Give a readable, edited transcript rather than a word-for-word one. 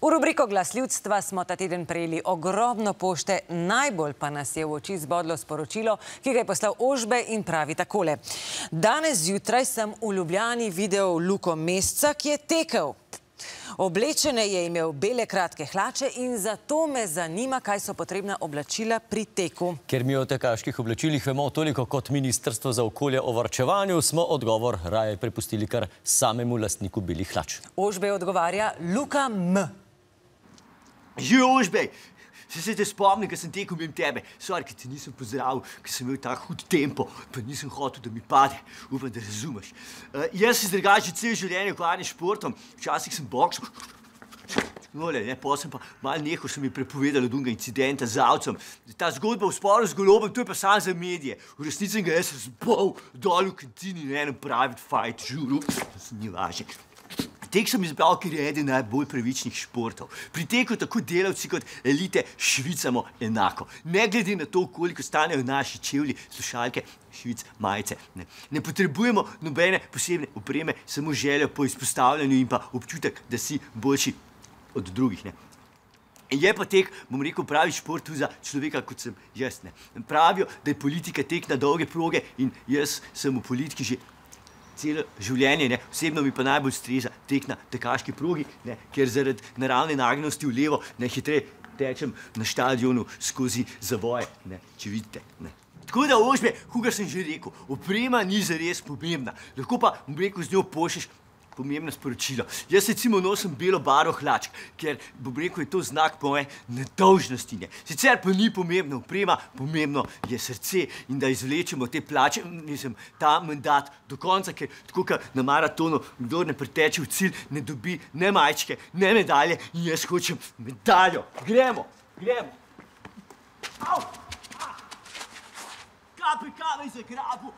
V rubriko Glas ljudstva smo ta teden prejeli ogromno pošte, najbolj pa nas je v oči zbodlo sporočilo, ki ga je poslal Ožbe in pravi takole. Danes zjutraj sem v Ljubljani videl Luko Mesca, ki je tekel. Oblečene je imel bele kratke hlače in zato me zanima, kaj so potrebna oblačila pri teku. Ker mi o tekaških oblačilih vemo toliko kot Ministrstvo za okolje o varčevanju, smo odgovor raje prepustili kar samemu lastniku belih hlač. Ožbe odgovarja Luka M. Živijo, Ožbej! Se te spomnim, ko sem tekel mimo tebe. Sorry, ker ti nisem pozdravil, ker sem imel tak hud tempo, pa nisem hotel, da mi pade. Upam, da razumeš. Jaz se drugače celo življenje ukvarjam s športom. Včasih sem boksal. Potem sem pa malo nehal, so mi prepovedali od unega incidenta z avcem. Ta zgodba v sporu z golobom, to je pa samo za medije. V resnici sem ga jaz razbol dol v kantini in enem private fight žuru. To se ni važno. Tek sem izbral, ker je eden najbolj pravičnih športov. Pri teku tako delavci kot elite švicamo enako. Ne glede na to, koliko stanejo naši čevlji, slušalke, švic, majice. Ne potrebujemo nobene posebne opreme, samo željo po izpostavljanju in pa občutek, da si boljši od drugih. Je pa tek, bom rekel, pravi šport tudi za človeka, kot sem jaz. Pravijo, da je politika tek na dolge proge in jaz sem v politiki že celo življenje. Osebno mi pa najbolj streza tek na tekaški progi, ker zaradi naravne nagnjenosti v levo hitreje tečem na štadionu skozi zavoje, če vidite. Tako da, Ožbe, kogar sem že rekel, oprema ni zares pomembna. Lahko pa, bom rekel, z njo pošlješ pomembno sporočilo. Jaz recimo nosim belo barvo hlačk, ker, bom rekel, je to znak moje nedolžnosti. Sicer pa ni pomembna oprema, pomembno je srce in da izvlečemo te plače, ta mandat do konca, ker tako, kot na maratonu, kdor ne preteče v cilj, ne dobi ne majčke, ne medalje in jaz hočem medaljo. Gremo, gremo. Au! Kave za grabo.